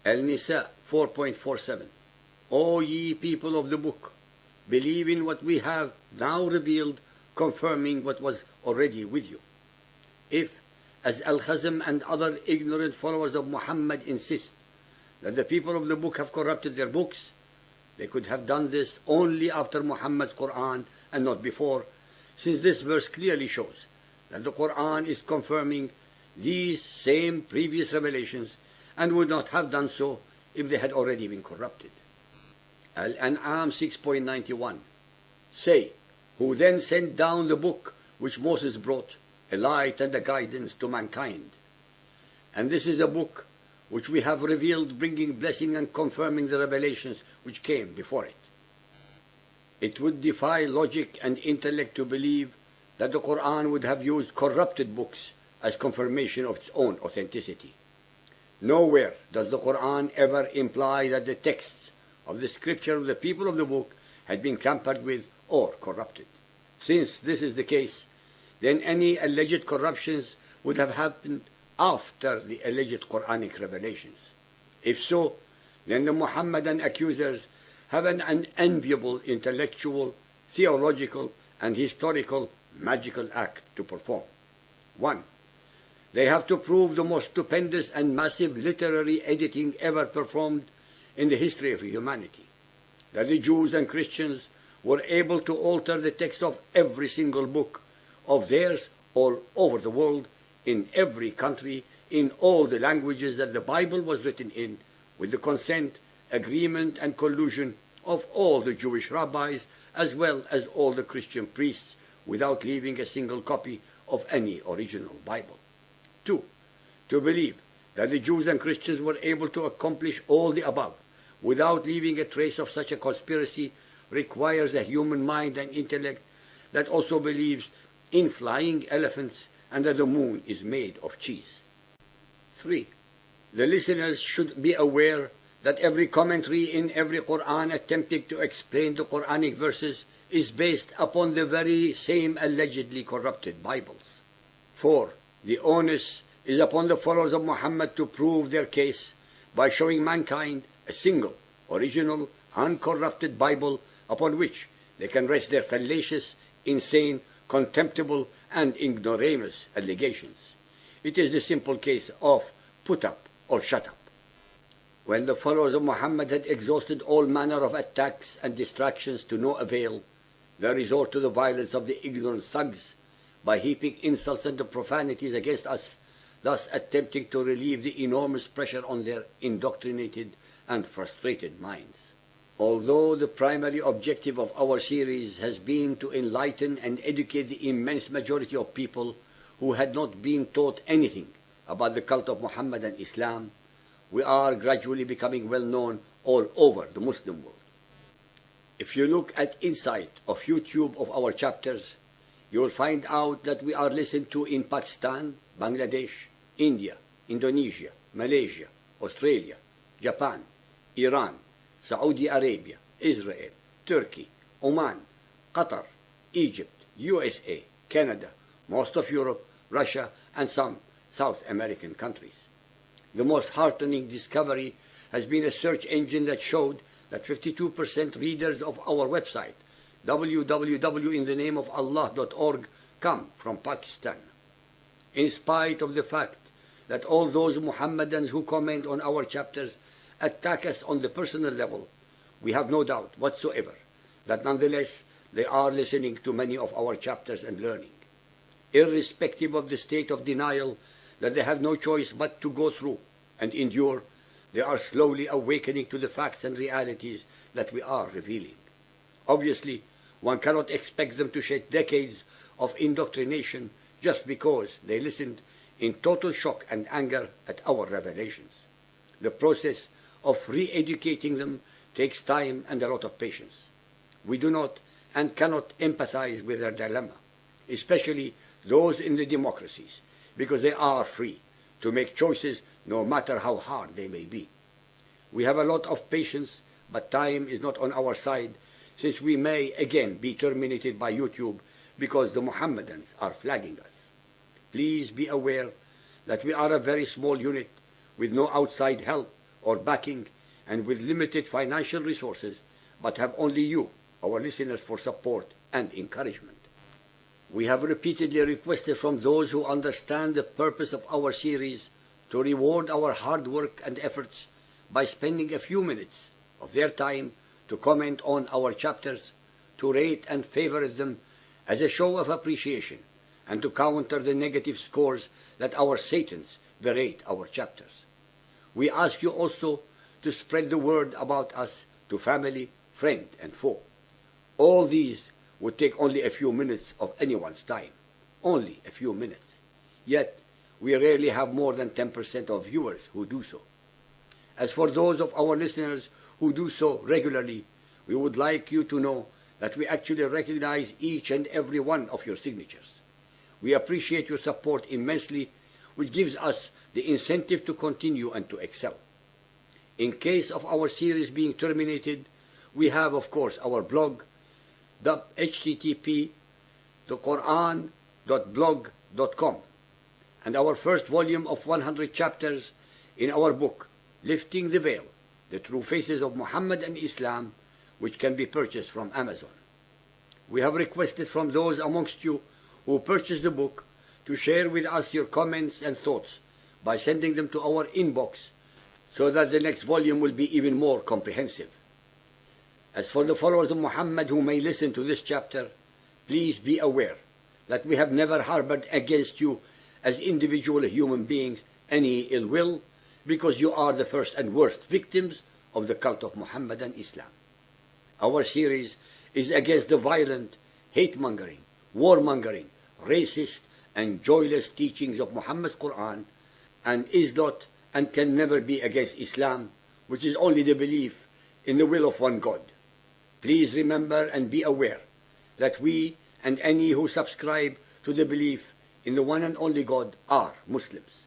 Al-Nisa 4.47. O ye people of the book, believe in what we have now revealed, confirming what was already with you. If, as Al-Khazm and other ignorant followers of Muhammad insist that the people of the book have corrupted their books, they could have done this only after Muhammad's Quran and not before, since this verse clearly shows that the Quran is confirming these same previous revelations and would not have done so if they had already been corrupted. Al-An'am 6.91. Say, who then sent down the book which Moses brought, a light and a guidance to mankind. And this is a book which we have revealed, bringing blessing and confirming the revelations which came before it. It would defy logic and intellect to believe that the Quran would have used corrupted books as confirmation of its own authenticity. Nowhere does the Quran ever imply that the texts of the scripture of the people of the book had been tampered with or corrupted. Since this is the case, then any alleged corruptions would have happened after the alleged Quranic revelations. If so, then the Muhammadan accusers have an unenviable intellectual, theological, and historical magical act to perform. 1. They have to prove the most stupendous and massive literary editing ever performed in the history of humanity, that the Jews and Christians were able to alter the text of every single book of theirs all over the world, in every country, in all the languages that the Bible was written in, with the consent, agreement, and collusion of all the Jewish rabbis as well as all the Christian priests, without leaving a single copy of any original Bible. 2. To believe that the Jews and Christians were able to accomplish all the above without leaving a trace of such a conspiracy requires a human mind and intellect that also believes in flying elephants and that the moon is made of cheese. 3. The listeners should be aware that every commentary in every Quran attempting to explain the Quranic verses is based upon the very same allegedly corrupted Bibles. 4. The onus is upon the followers of Muhammad to prove their case by showing mankind a single, original, uncorrupted Bible upon which they can rest their fallacious, insane, contemptible, and ignoramus allegations. It is the simple case of put up or shut up. When the followers of Muhammad had exhausted all manner of attacks and distractions to no avail, they resort to the violence of the ignorant thugs by heaping insults and profanities against us, thus attempting to relieve the enormous pressure on their indoctrinated and frustrated minds. Although the primary objective of our series has been to enlighten and educate the immense majority of people who had not been taught anything about the cult of Muhammad and Islam, we are gradually becoming well known all over the Muslim world. If you look at inside of YouTube of our chapters, you will find out that we are listened to in Pakistan, Bangladesh, India, Indonesia, Malaysia, Australia, Japan, Iran, Saudi Arabia, Israel, Turkey, Oman, Qatar, Egypt, USA, Canada, most of Europe, Russia, and some South American countries. The most heartening discovery has been a search engine that showed that 52% readers of our website, www.inthenameofallah.org, come from Pakistan. In spite of the fact that all those Muhammadans who comment on our chapters attack us on the personal level, we have no doubt whatsoever that nonetheless they are listening to many of our chapters and learning. Irrespective of the state of denial that they have no choice but to go through and endure, they are slowly awakening to the facts and realities that we are revealing. Obviously, one cannot expect them to shed decades of indoctrination just because they listened in total shock and anger at our revelations. The process of re-educating them takes time and a lot of patience. We do not and cannot empathize with their dilemma, especially those in the democracies, because they are free to make choices no matter how hard they may be. We have a lot of patience, but time is not on our side, since we may again be terminated by YouTube because the Muhammadans are flagging us. Please be aware that we are a very small unit with no outside help or backing, and with limited financial resources, but have only you, our listeners, for support and encouragement. We have repeatedly requested from those who understand the purpose of our series to reward our hard work and efforts by spending a few minutes of their time to comment on our chapters, to rate and favorite them as a show of appreciation, and to counter the negative scores that our Satans berate our chapters. We ask you also to spread the word about us to family, friend, and foe. All these would take only a few minutes of anyone's time. Only a few minutes. Yet, we rarely have more than 10% of viewers who do so. As for those of our listeners who do so regularly, we would like you to know that we actually recognize each and every one of your signatures. We appreciate your support immensely, which gives us the incentive to continue and to excel. In case of our series being terminated, we have, of course, our blog, the http thequran.blog.com, and our first volume of 100 chapters in our book, Lifting the Veil, The True Faces of Muhammad and Islam, which can be purchased from Amazon. We have requested from those amongst you who purchased the book to share with us your comments and thoughts by sending them to our inbox so that the next volume will be even more comprehensive. As for the followers of Muhammad who may listen to this chapter, please be aware that we have never harbored against you as individual human beings any ill will, because you are the first and worst victims of the cult of Muhammad and Islam. Our series is against the violent, hate-mongering, warmongering, racist, and joyless teachings of Muhammad's Quran, and is not and can never be against Islam, which is only the belief in the will of one God. Please remember and be aware that we and any who subscribe to the belief in the one and only God are Muslims.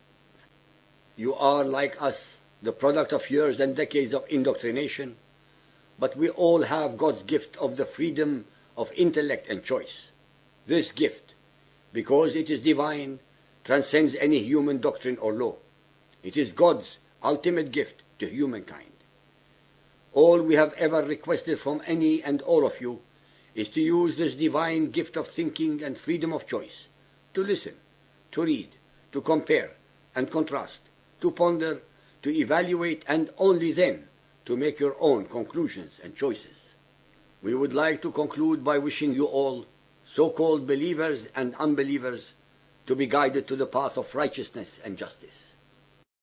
You are, like us, the product of years and decades of indoctrination, but we all have God's gift of the freedom of intellect and choice. This gift, because it is divine, transcends any human doctrine or law. It is God's ultimate gift to humankind. All we have ever requested from any and all of you is to use this divine gift of thinking and freedom of choice, to listen, to read, to compare and contrast, to ponder, to evaluate, and only then to make your own conclusions and choices. We would like to conclude by wishing you all, so-called believers and unbelievers, to be guided to the path of righteousness and justice.